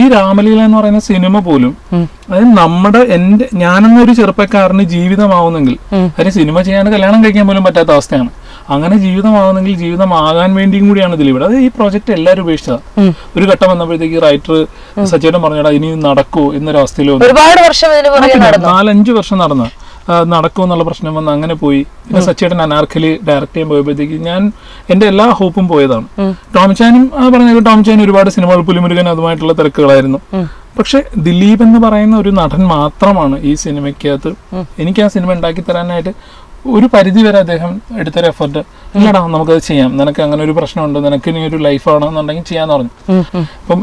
ഈ രാമലീല എന്ന് പറയുന്ന സിനിമ പോലും അതായത് ഞാനെന്നൊരു ചെറുപ്പക്കാരന് ജീവിതമാവുന്നെങ്കിൽ അതിന് സിനിമ ചെയ്യാൻ കല്യാണം കഴിക്കാൻ പോലും പറ്റാത്ത അവസ്ഥയാണ്. അങ്ങനെ ജീവിതമാവുന്നെങ്കിൽ ജീവിതമാകാൻ വേണ്ടിയും കൂടിയാണ് ദിലീപ്. അത് ഈ പ്രോജക്റ്റ് എല്ലാവരും ഉപേക്ഷിച്ചതാണ്. ഒരു ഘട്ടം വന്നപ്പോഴത്തേക്ക് റൈറ്റർ സച്ചേട്ടൻ പറഞ്ഞാൽ ഇനി നടക്കൂ എന്നൊരവസ്ഥയിൽ 4-5 വർഷം നടക്കും എന്നുള്ള പ്രശ്നം വന്ന് അങ്ങനെ പോയി. പിന്നെ സച്ചേട്ടൻ അനാർക്കലി ഡയറക്റ്റ് ചെയ്യാൻ പോയപ്പോഴത്തേക്ക് എന്റെ എല്ലാ ഹോപ്പും പോയതാണ്. ടോമിച്ചാനും ടോമിച്ചാനും ഒരുപാട് സിനിമകൾ, പുലിമുരുകൻ അതുമായിട്ടുള്ള തിരക്കുകളായിരുന്നു. പക്ഷെ ദിലീപ് എന്ന് പറയുന്ന ഒരു നടൻ മാത്രമാണ് ഈ സിനിമയ്ക്കകത്ത് എനിക്ക് ആ സിനിമ ഉണ്ടാക്കി തരാനായിട്ട് ഒരു പരിധി വരെ അദ്ദേഹം എടുത്തൊരു എഫർട്ട്. ഇല്ലടാ നമുക്കത് ചെയ്യാം, നിനക്ക് അങ്ങനെ ഒരു പ്രശ്നമുണ്ട്, നിനക്ക് ഇനി ഒരു ലൈഫ് ആണെന്നുണ്ടെങ്കിൽ ചെയ്യാന്ന് പറഞ്ഞു. ഇപ്പം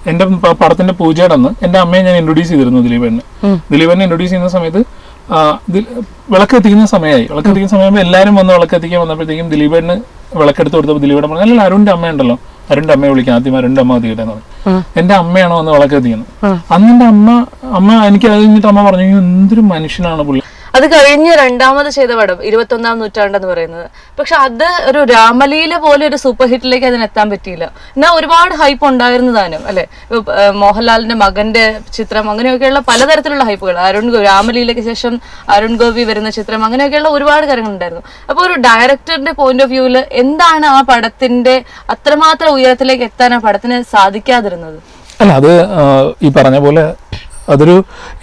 എന്റെ പടത്തിന്റെ പൂജയുടെ അന്ന് എന്റെ അമ്മയെ ഞാൻ ഇൻട്രൊഡ്യൂസ് ചെയ്തിരുന്നു ദിലീപനെ ഇൻട്രൊഡ്യൂസ് ചെയ്യുന്ന സമയത്ത് വിളക്കെത്തിക്കുന്ന സമയമാകുമ്പോൾ എല്ലാവരും വന്ന് വിളക്കെത്തിക്കാൻ വന്നപ്പോഴത്തേക്കും ദിലീപന് വിളക്കെടുത്ത് കൊടുത്തപ്പോൾ ദിലീപേട്ടൻ പറഞ്ഞു, അല്ല അരുണിന്റെ അമ്മ ഉണ്ടല്ലോ, അരുണിന്റെ അമ്മയെ വിളിക്കാം, ആദ്യം അരുണിന്റെ അമ്മ തീരട്ടെ എന്ന് പറഞ്ഞു. എന്റെ അമ്മയാണോ വന്ന് വിളക്കെത്തിക്കുന്നത്. അന്ന് എന്റെ അമ്മ എനിക്ക് അത് കഴിഞ്ഞിട്ട് അമ്മ പറഞ്ഞു, എന്തൊരു മനുഷ്യനാണ് പുള്ളി. അത് കഴിഞ്ഞ് രണ്ടാമത് ചെയ്ത പടം 21ാം നൂറ്റാണ്ടെന്ന് പറയുന്നത്. പക്ഷെ അത് ഒരു രാമലീല പോലെ ഒരു സൂപ്പർ ഹിറ്റിലേക്ക് അതിനെത്താൻ പറ്റിയില്ല. എന്നാൽ ഒരുപാട് ഹൈപ്പ് ഉണ്ടായിരുന്നു താനും അല്ലെ. മോഹൻലാലിന്റെ മകന്റെ ചിത്രം, അങ്ങനെയൊക്കെയുള്ള പലതരത്തിലുള്ള ഹൈപ്പുകൾ, രാമലീലയ്ക്ക് ശേഷം അരുൺ ഗോപി വരുന്ന ചിത്രം, അങ്ങനെയൊക്കെയുള്ള ഒരുപാട് കാര്യങ്ങൾ ഉണ്ടായിരുന്നു. അപ്പൊ ഒരു ഡയറക്ടറിന്റെ പോയിന്റ് ഓഫ് വ്യൂവിൽ എന്താണ് ആ പടത്തിന്റെ അത്രമാത്രം ഉയരത്തിലേക്ക് എത്താൻ ആ പടത്തിന് സാധിക്കാതിരുന്നത്? അല്ല, അത് ഈ പറഞ്ഞ പോലെ അതൊരു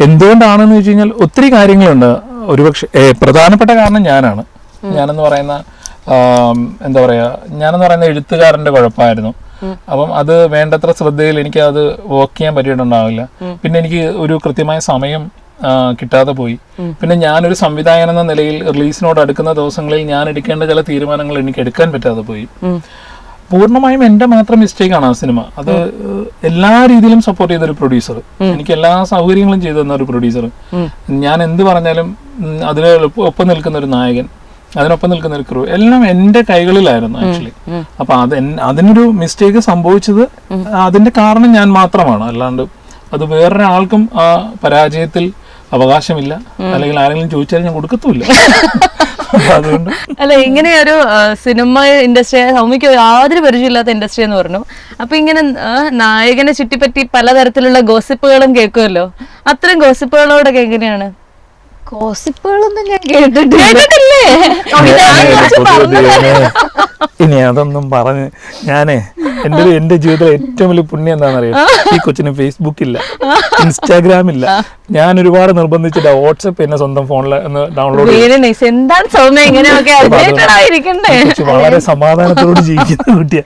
എന്തുകൊണ്ടാണെന്ന് വെച്ച് കഴിഞ്ഞാൽ ഒത്തിരി കാര്യങ്ങളുണ്ട്. ഒരുപക്ഷെ പ്രധാനപ്പെട്ട കാരണം ഞാനെന്ന് പറയുന്ന എഴുത്തുകാരന്റെ കുഴപ്പമായിരുന്നു. അപ്പം അത് വേണ്ടത്ര ശ്രദ്ധയിൽ എനിക്ക് അത് വർക്ക് ചെയ്യാൻ പറ്റിയിട്ടുണ്ടാവില്ല. പിന്നെ എനിക്ക് ഒരു കൃത്യമായ സമയം കിട്ടാതെ പോയി. പിന്നെ ഞാനൊരു സംവിധായകൻ എന്ന നിലയിൽ റിലീസിനോട് അടുക്കുന്ന ദിവസങ്ങളിൽ ഞാൻ എടുക്കേണ്ട ചില തീരുമാനങ്ങൾ എനിക്ക് എടുക്കാൻ പറ്റാതെ പോയി. പൂർണ്ണമായും എന്റെ മാത്രം മിസ്റ്റേക്കാണ് ആ സിനിമ. അത് എല്ലാ രീതിയിലും സപ്പോർട്ട് ചെയ്തൊരു പ്രൊഡ്യൂസർ, എനിക്ക് എല്ലാ സൗകര്യങ്ങളും ചെയ്തു തന്ന ഒരു പ്രൊഡ്യൂസർ, ഞാൻ എന്ത് പറഞ്ഞാലും അതിന് ഒപ്പം നിൽക്കുന്ന ഒരു നായകൻ, അതിനൊപ്പം നിൽക്കുന്ന ഒരു ക്രൂ, എല്ലാം എന്റെ കൈകളിലായിരുന്നു ആക്ച്വലി. അപ്പൊ അതിനൊരു മിസ്റ്റേക്ക് സംഭവിച്ചത് അതിന്റെ കാരണം ഞാൻ മാത്രമാണ്. അല്ലാണ്ട് അത് വേറൊരാൾക്കും ആ പരാജയത്തിൽ അവകാശമില്ല, അല്ലെങ്കിൽ ആരെങ്കിലും ചോദിച്ചാലും ഞാൻ കൊടുക്കത്തുമില്ല. അതുകൊണ്ട് അല്ല, ഇങ്ങനെയൊരു സിനിമ ഇൻഡസ്ട്രി, സൗമ്യക്ക് യാതൊരു പരിചയമില്ലാത്ത ഇൻഡസ്ട്രി എന്ന് പറഞ്ഞു. അപ്പൊ ഇങ്ങനെ നായകനെ ചുറ്റിപ്പറ്റി പലതരത്തിലുള്ള ഗോസിപ്പുകളും കേൾക്കുമല്ലോ. അത്തരം ഗോസിപ്പുകളോടൊക്കെ എങ്ങനെയാണ്? ഗോസിപ്പുകളൊന്നും ഞാൻ കേട്ടിട്ടില്ലേ. ഇനി അതൊന്നും പറഞ്ഞ് എന്റെ ജീവിതത്തിലെ ഏറ്റവും വലിയ പുണ്യം എന്താണെന്നറിയാം, ഈ കൊച്ചിന് ഫേസ്ബുക്ക് ഇല്ല, ഇൻസ്റ്റാഗ്രാം ഇല്ല. ഞാൻ ഒരുപാട് നിർബന്ധിച്ചിട്ട് വാട്സപ്പ് എന്നെ സ്വന്തം ഫോണിൽ ഡൗൺലോഡ് ചെയ്തു. വളരെ സമാധാനത്തോട് ജീവിക്കുന്ന കുട്ടിയാ.